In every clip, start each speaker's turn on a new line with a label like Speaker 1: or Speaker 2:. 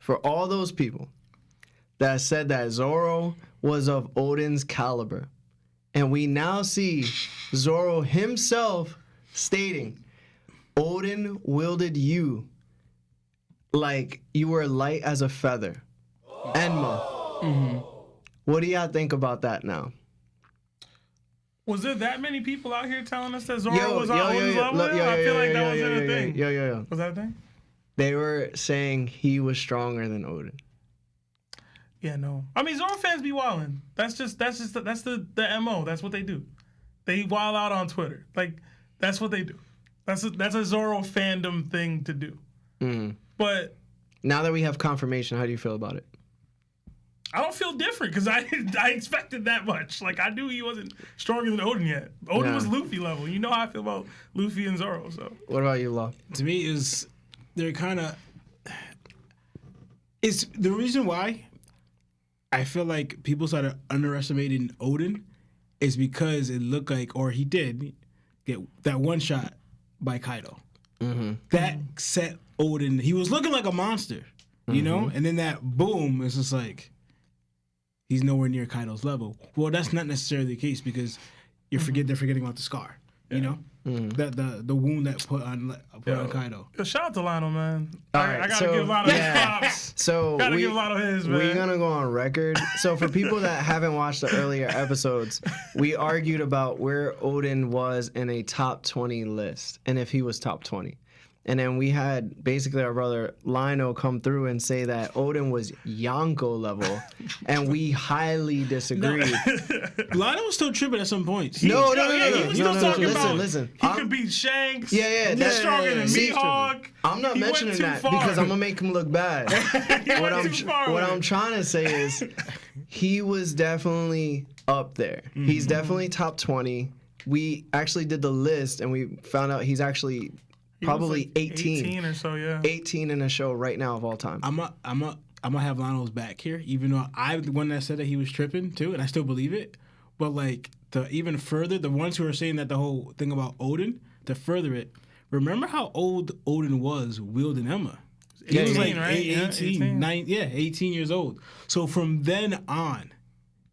Speaker 1: for all those people that said that Zoro was of Odin's caliber. And we now see Zoro himself stating, Odin wielded you like you were light as a feather. Enma. Mm-hmm. What do y'all think about that now?
Speaker 2: Was there that many people out here telling us that Zoro was on Odin's level? I feel like that wasn't a thing.
Speaker 1: Yeah.
Speaker 2: Was that a thing?
Speaker 1: They were saying he was stronger than Odin.
Speaker 2: Yeah, no. I mean, Zoro fans be wilding. That's the MO. That's what they do. They wild out on Twitter. Like, that's what they do. That's a Zoro fandom thing to do. Mm. But
Speaker 1: now that we have confirmation, how do you feel about it?
Speaker 2: I don't feel different because I expected that much. Like, I knew he wasn't stronger than Odin yet. Odin was Luffy level. You know how I feel about Luffy and Zoro. So
Speaker 1: what about you, Law?
Speaker 3: To me, they're kind of. It's the reason why I feel like people started underestimating Odin is because it looked like, or he did get that one shot by Kaido. Mm-hmm. That set Odin. He was looking like a monster, you know, and then that boom is just like. He's nowhere near Kaido's level. Well, that's not necessarily the case because they're forgetting about the scar. You know, the wound that put on Kaido.
Speaker 2: Shout out to Lionel, man.
Speaker 1: I
Speaker 2: gotta give Lionel his props.
Speaker 1: So
Speaker 2: gotta give Lionel his, man.
Speaker 1: We're gonna go on record. So for people that haven't watched the earlier episodes, we argued about where Odin was in a top 20 list and if he was top 20. And then we had basically our brother Lionel come through and say that Odin was Yonko level, and we highly disagreed.
Speaker 3: Lionel was still tripping at some points.
Speaker 2: No. He was still talking about listen. He could beat Shanks.
Speaker 1: Yeah.
Speaker 2: He's stronger than Mihawk.
Speaker 1: I'm not mentioning that because I'm gonna make him look bad. What I'm trying to say is he was definitely up there. Mm-hmm. He's definitely top 20. We actually did the list and we found out he's actually. Probably like 18
Speaker 2: or so, yeah.
Speaker 1: 18 in a show right now of all time.
Speaker 3: I'm gonna have Lionel's back here, even though I'm the one that said that he was tripping too, and I still believe it. But like even further, the ones who are saying that the whole thing about Odin, to further it, remember how old Odin was wielding Emma? He was like right? 18 years old. So from then on,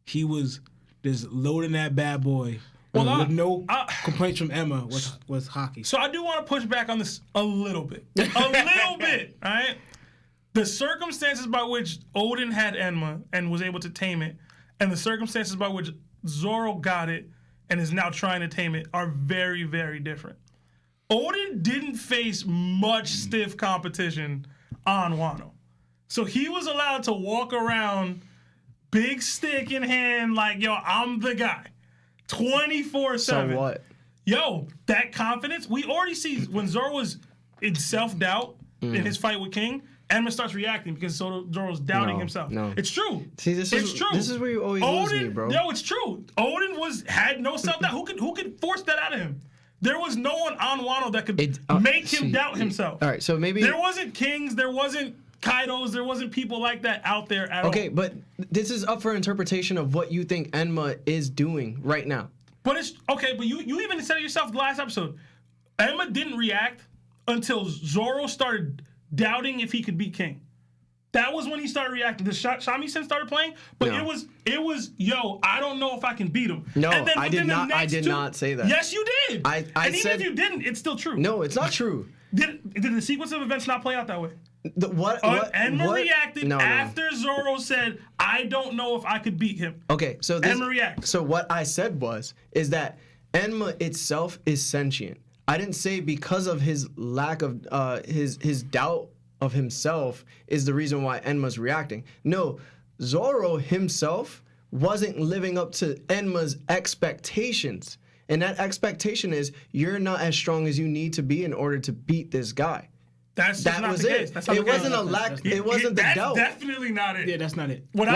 Speaker 3: he was just loading that bad boy. Well, with no complaints from Emma was Haki.
Speaker 2: So I do want to push back on this a little bit. All right? The circumstances by which Odin had Enma and was able to tame it, and the circumstances by which Zoro got it and is now trying to tame it are very, very different. Odin didn't face much stiff competition on Wano. So he was allowed to walk around big stick in hand like, yo, I'm the guy. 24/7.
Speaker 1: So what?
Speaker 2: Yo, that confidence. We already see when Zoro was in self-doubt in his fight with King, Enma starts reacting because Zoro's doubting himself.
Speaker 1: No.
Speaker 2: It's true.
Speaker 1: See, this is true. This is where you always lose me, bro.
Speaker 2: No, it's true. Odin had no self-doubt. Who could force that out of him? There was no one on Wano that could make him doubt himself.
Speaker 1: All right, so maybe
Speaker 2: there wasn't Kings, there wasn't Kaidos, there wasn't people like that out there at all.
Speaker 1: Okay, but this is up for interpretation of what you think Enma is doing right now.
Speaker 2: But it's okay, but you even said it yourself the last episode. Enma didn't react until Zoro started doubting if he could beat King. That was when he started reacting. The shamisen started playing, but it was yo, I don't know if I can beat him.
Speaker 1: No,
Speaker 2: and then
Speaker 1: I did not say that.
Speaker 2: Yes, you did.
Speaker 1: I
Speaker 2: and
Speaker 1: said,
Speaker 2: even if you didn't, it's still true.
Speaker 1: No, it's not true.
Speaker 2: Did the sequence of events not play out that way?
Speaker 1: Enma
Speaker 2: reacted after Zoro said, I don't know if I could beat him.
Speaker 1: Okay, so
Speaker 2: Enma reacted.
Speaker 1: So what I said is that Enma itself is sentient. I didn't say because of his lack of his doubt of himself is the reason why Enma's reacting. No, Zoro himself wasn't living up to Enma's expectations. And that expectation is you're not as strong as you need to be in order to beat this guy.
Speaker 2: That was
Speaker 1: the
Speaker 2: it.
Speaker 1: Case. That's it wasn't a lack. It wasn't the doubt.
Speaker 2: That's definitely not it.
Speaker 3: Yeah, that's not it.
Speaker 1: Why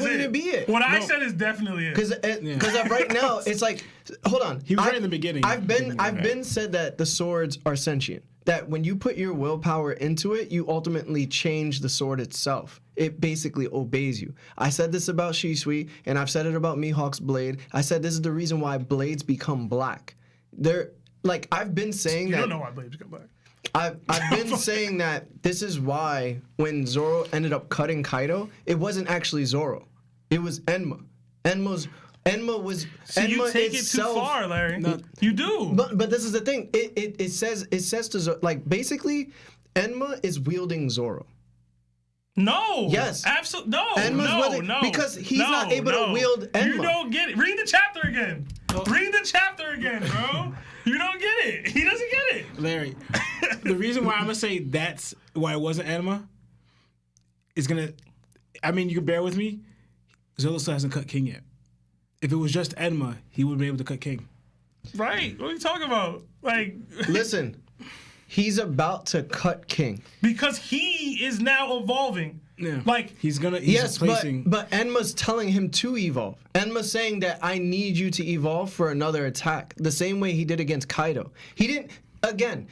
Speaker 1: wouldn't it be it?
Speaker 2: What I said is definitely it.
Speaker 1: Because right now it's like, hold on.
Speaker 3: He was right in the beginning.
Speaker 1: I've been said that the swords are sentient. That when you put your willpower into it, you ultimately change the sword itself. It basically obeys you. I said this about Shisui, and I've said it about Mihawk's blade. I said this is the reason why blades become black. I've been saying that.
Speaker 2: You don't know why blades become black.
Speaker 1: I've been saying that this is why when Zoro ended up cutting Kaido, it wasn't actually Zoro. It was Enma. Enma was
Speaker 2: So
Speaker 1: Enma
Speaker 2: you take
Speaker 1: itself,
Speaker 2: it too far, Larry.
Speaker 3: No.
Speaker 2: You do.
Speaker 1: But this is the thing. It says to Zoro, like basically Enma is wielding Zoro.
Speaker 2: No.
Speaker 1: Yes.
Speaker 2: Absolutely. No.
Speaker 1: Enma's wielding,
Speaker 2: No.
Speaker 1: because he's
Speaker 2: no,
Speaker 1: not able to wield Enma.
Speaker 2: You don't get it. Read the chapter again. Read the chapter again, bro. You don't get it. He doesn't get it.
Speaker 3: Larry, the reason why I'm gonna say that's why it wasn't Enma is gonna. I mean, you can bear with me. Zoro still hasn't cut King yet. If it was just Enma, he would be able to cut King.
Speaker 2: Right. What are you talking about? Like,
Speaker 1: Listen, he's about to cut King.
Speaker 2: because he is now evolving.
Speaker 3: Yeah.
Speaker 2: Like,
Speaker 3: He's
Speaker 1: Yes,
Speaker 3: replacing.
Speaker 1: but Enma's telling him to evolve. Enma's saying that I need you to evolve for another attack, the same way he did against Kaido. He didn't. Again,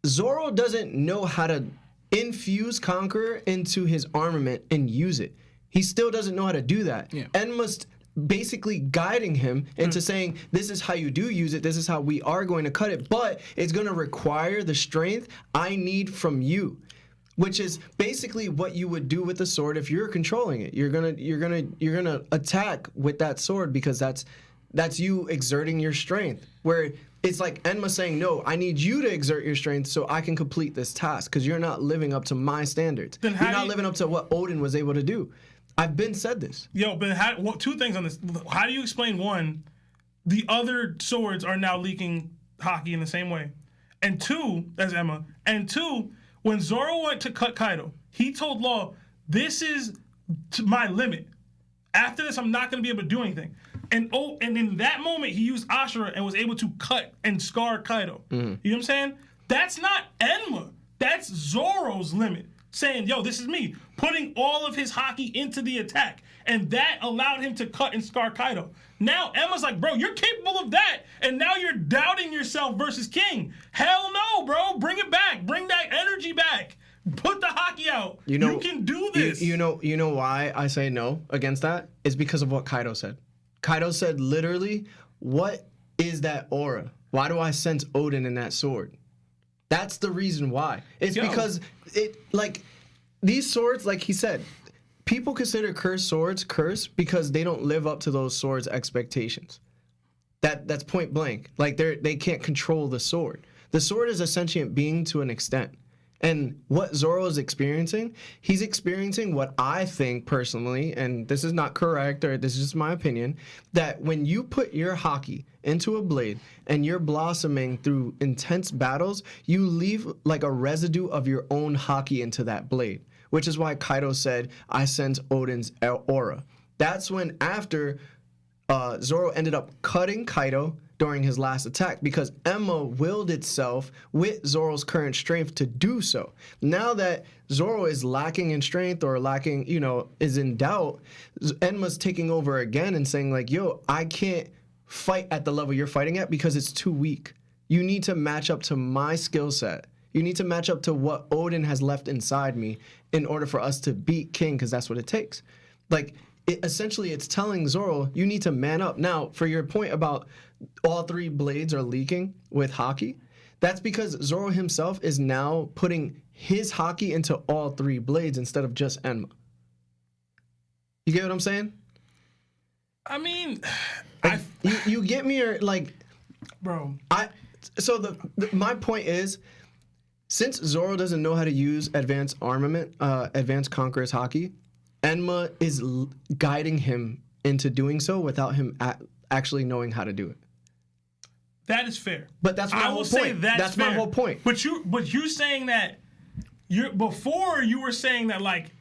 Speaker 1: Zoro doesn't know how to infuse Conqueror into his armament and use it. He still doesn't know how to do that.
Speaker 3: Yeah.
Speaker 1: Enma's basically guiding him into saying, this is how you do use it, this is how we are going to cut it, but it's going to require the strength I need from you. Which is basically what you would do with the sword if you're controlling it. You're gonna attack with that sword because that's you exerting your strength. Where it's like Enma saying, no, I need you to exert your strength so I can complete this task because you're not living up to my standards.
Speaker 2: Then how
Speaker 1: You're
Speaker 2: do
Speaker 1: not
Speaker 2: you-
Speaker 1: living up to what Odin was able to do. I've been said this.
Speaker 2: yo, but two things on this. How do you explain, one, the other swords are now leaking Haki in the same way? And two, as Emma, and two, when Zoro went to cut Kaido, he told Law, this is my limit. After this, I'm not going to be able to do anything. And in that moment, he used Ashura and was able to cut and scar Kaido. You know what I'm saying? That's not Enma. That's Zoro's limit. Saying, yo, this is me. Putting all of his Haki into the attack. And that allowed him to cut and scar Kaido. Now Emma's like, bro, you're capable of that. And now you're doubting yourself versus King. Hell no, bro. Bring it back. Bring that energy back. Put the Haki out. You can do this.
Speaker 1: You know why I say no against that? It's because of what Kaido said. Kaido said literally, what is that aura? Why do I sense Odin in that sword? That's the reason why. It's because these swords, like he said, people consider cursed swords cursed because they don't live up to those swords' expectations. That's point blank. Like they can't control the sword. The sword is a sentient being to an extent. And what Zoro is experiencing, he's experiencing what I think personally, and this is not correct, or this is just my opinion, that when you put your Haki into a blade and you're blossoming through intense battles, you leave like a residue of your own Haki into that blade, which is why Kaido said, I sense Odin's aura. That's when after Zoro ended up cutting Kaido during his last attack because Emma willed itself with Zoro's current strength to do so. Now that Zoro is lacking in strength or lacking, is in doubt, Enma's taking over again and saying like, yo, I can't fight at the level you're fighting at because it's too weak. You need to match up to my skill set. You need to match up to what Odin has left inside me in order for us to beat King because that's what it takes. Like, essentially, it's telling Zoro, you need to man up. Now, for your point about all three blades are leaking with Haki, that's because Zoro himself is now putting his Haki into all three blades instead of just Enma. You get what I'm saying?
Speaker 2: I mean,
Speaker 1: You get me, or like,
Speaker 2: bro.
Speaker 1: So my point is, since Zoro doesn't know how to use advanced armament, advanced Conqueror's Haki, Enma is guiding him into doing so without him actually knowing how to do it.
Speaker 2: That is fair.
Speaker 1: But that's my
Speaker 2: I
Speaker 1: whole
Speaker 2: will say
Speaker 1: point.
Speaker 2: that's
Speaker 1: my
Speaker 2: fair.
Speaker 1: whole point.
Speaker 2: But you're saying that before you were saying that like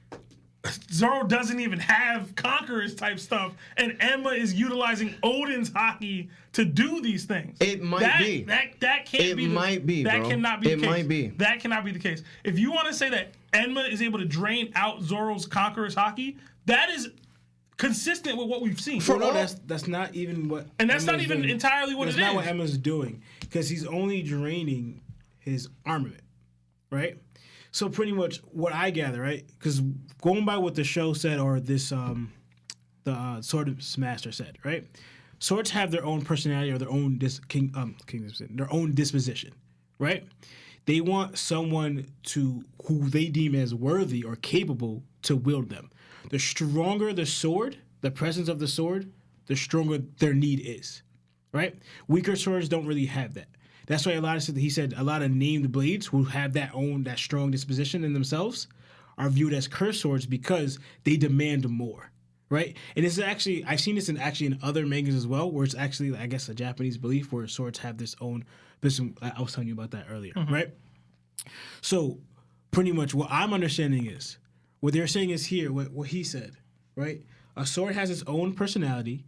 Speaker 2: Zoro doesn't even have Conquerors type stuff, and Emma is utilizing Odin's Haki to do these things.
Speaker 1: It might be.
Speaker 2: That can't be.
Speaker 1: It might be,
Speaker 2: That
Speaker 1: bro.
Speaker 2: cannot be.
Speaker 1: It
Speaker 2: the case.
Speaker 1: might be.
Speaker 2: That cannot be the case. If you want to say that Emma is able to drain out Zoro's Conqueror's Haki, that is consistent with what we've seen.
Speaker 3: No, that's not even what.
Speaker 2: And that's
Speaker 3: Emma's
Speaker 2: not even
Speaker 3: doing.
Speaker 2: entirely what
Speaker 3: that's
Speaker 2: it
Speaker 3: not
Speaker 2: is.
Speaker 3: what Emma's doing because he's only draining his armament, right? So pretty much what I gather, right? Because going by what the show said or this the Sword Master said, right? Swords have their own personality or their own their own disposition, right? They want someone who they deem as worthy or capable to wield them. The stronger the sword, the presence of the sword, the stronger their need is, right? Weaker swords don't really have that. That's why a lot of named blades who have that strong disposition in themselves are viewed as cursed swords because they demand more, right? And this is actually, I've seen this in other mangas as well, where it's actually, I guess, a Japanese belief where swords have this own. I was telling you about that earlier, right? So pretty much what I'm understanding is, what they're saying is here, what he said, right? A sword has its own personality.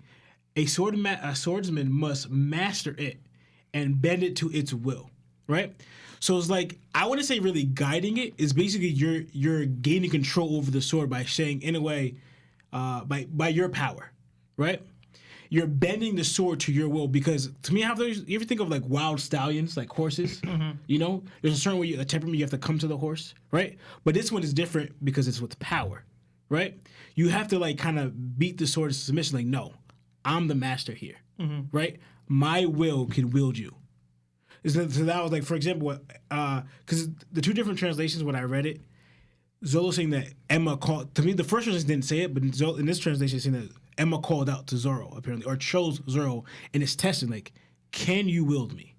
Speaker 3: A swordsman must master it and bend it to its will, right? So it's like, I wouldn't say really guiding it. Is basically you're gaining control over the sword by saying, in a way, by your power, right? You're bending the sword to your will, because to me, you ever think of like wild stallions, like horses? You know, there's a certain way, a temperament you have to come to the horse, right? But this one is different because it's with power, right? You have to like kind of beat the sword to submission. Like, no, I'm the master here, right? My will can wield you. So that was like, for example, because the two different translations when I read it, Zoro saying that Emma called, to me the first translation didn't say it, but in this translation saying that Emma called out to Zoro apparently, or chose Zoro in his testing, like, can you wield me?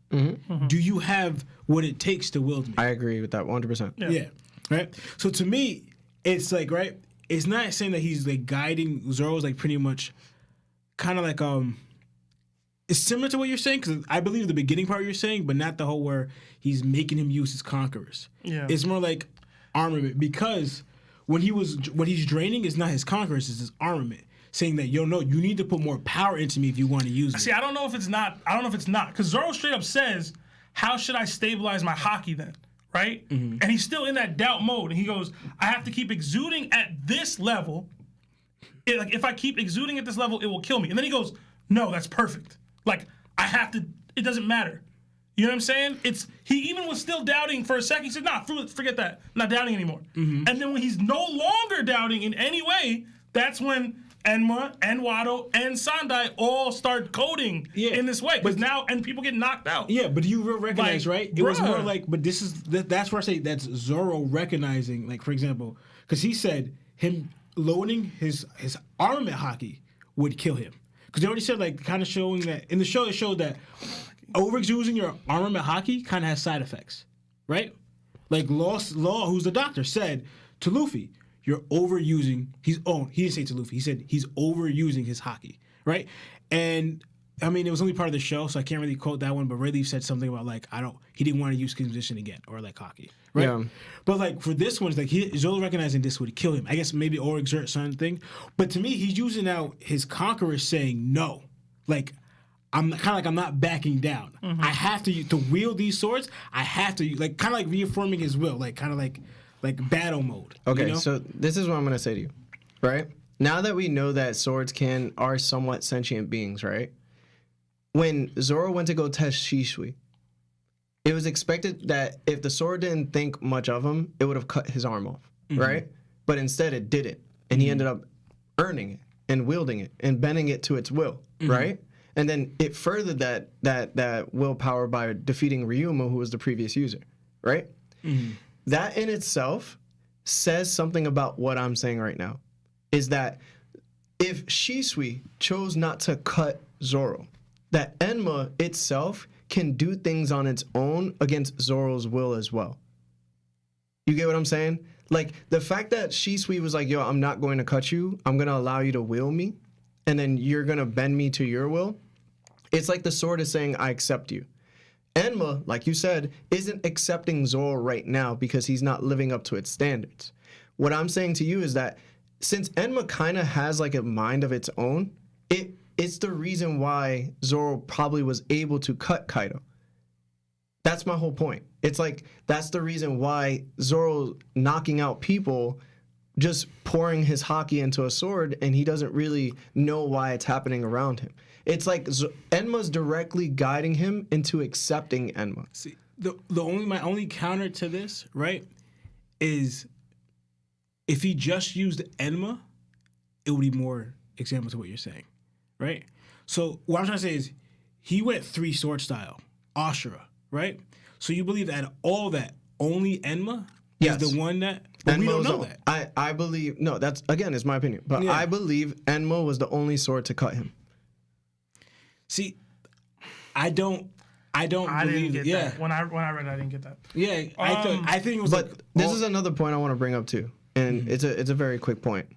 Speaker 3: Do you have what it takes to wield me?
Speaker 1: I agree with that 100%.
Speaker 3: Yeah. Right. So to me, it's like, right, it's not saying that he's like guiding Zoro's like pretty much kind of like it's similar to what you're saying, because I believe the beginning part you're saying, but not the whole where he's making him use his conquerors. Yeah. It's more like armament, because what he's draining is not his conquerors, it's his armament. Saying that, you need to put more power into me if you want to use it.
Speaker 2: See, I don't know if it's not, because Zoro straight up says, how should I stabilize my Haki then? Right? And he's still in that doubt mode. And he goes, I have to keep exuding at this level. Like, if I keep exuding at this level, it will kill me. And then he goes, no, that's perfect. Like, I have to, it doesn't matter. You know what I'm saying? He even was still doubting for a second. He said, nah, forget that. I'm not doubting anymore. And then when he's no longer doubting in any way, that's when Enma and Wado and Sandai all start coding in this way. Because now, and people get knocked out.
Speaker 3: Yeah, but you recognize, like, right? It was more like, but that's where I say that's Zoro recognizing, like, for example, because he said him loading his armament Haki would kill him. Because they already said, like, kind of showing that, in the show, it showed that overusing your armament Haki kind of has side effects, right? Like, Law, who's the doctor, said to Luffy, you're overusing he didn't say to Luffy, he said he's overusing his Haki, right? And I mean, it was only part of the show, so I can't really quote that one, but Rayleigh said something about like, he didn't want to use condition again, or like Haki, right? Yeah. But like for this one, it's like Zoro recognizing this would kill him. I guess maybe or exert something. But to me, he's using out his Conqueror saying no. Like, I'm not backing down. I have to wield these swords, I have to, like, kind of like reaffirming his will, like kind of like battle mode.
Speaker 1: Okay, so this is what I'm going to say to you, right? Now that we know that swords are somewhat sentient beings, right? When Zoro went to go test Shisui, it was expected that if the sword didn't think much of him, it would have cut his arm off, right? But instead it didn't, and he ended up earning it and wielding it and bending it to its will, right? And then it furthered that willpower by defeating Ryuma, who was the previous user, right? That in itself says something about what I'm saying right now, is that if Shisui chose not to cut Zoro, that Enma itself can do things on its own against Zoro's will as well. You get what I'm saying? Like, the fact that Shisui was like, yo, I'm not going to cut you, I'm going to allow you to will me, and then you're going to bend me to your will, it's like the sword is saying, I accept you. Enma, like you said, isn't accepting Zoro right now because he's not living up to its standards. What I'm saying to you is that since Enma kind of has like a mind of its own, it's the reason why Zoro probably was able to cut Kaido. That's my whole point. It's like, that's the reason why Zoro knocking out people, just pouring his Haki into a sword, and he doesn't really know why it's happening around him. It's like Enma's directly guiding him into accepting Enma.
Speaker 3: See, my only counter to this, right, is if he just used Enma, it would be more example to what you're saying, right? So what I'm trying to say is he went 3 sword style, Ashura, right? So you believe that all that only Enma
Speaker 1: Yes.
Speaker 3: is the one that we don't know that.
Speaker 1: I believe that's again is my opinion, but
Speaker 3: Yeah.
Speaker 1: I believe Enma was the only sword to cut him.
Speaker 3: See, I don't
Speaker 2: I
Speaker 3: believe
Speaker 2: didn't get that. When I read it, I didn't get that.
Speaker 3: Yeah, I think it was
Speaker 1: But this is another point I want to bring up too, and it's a very quick point.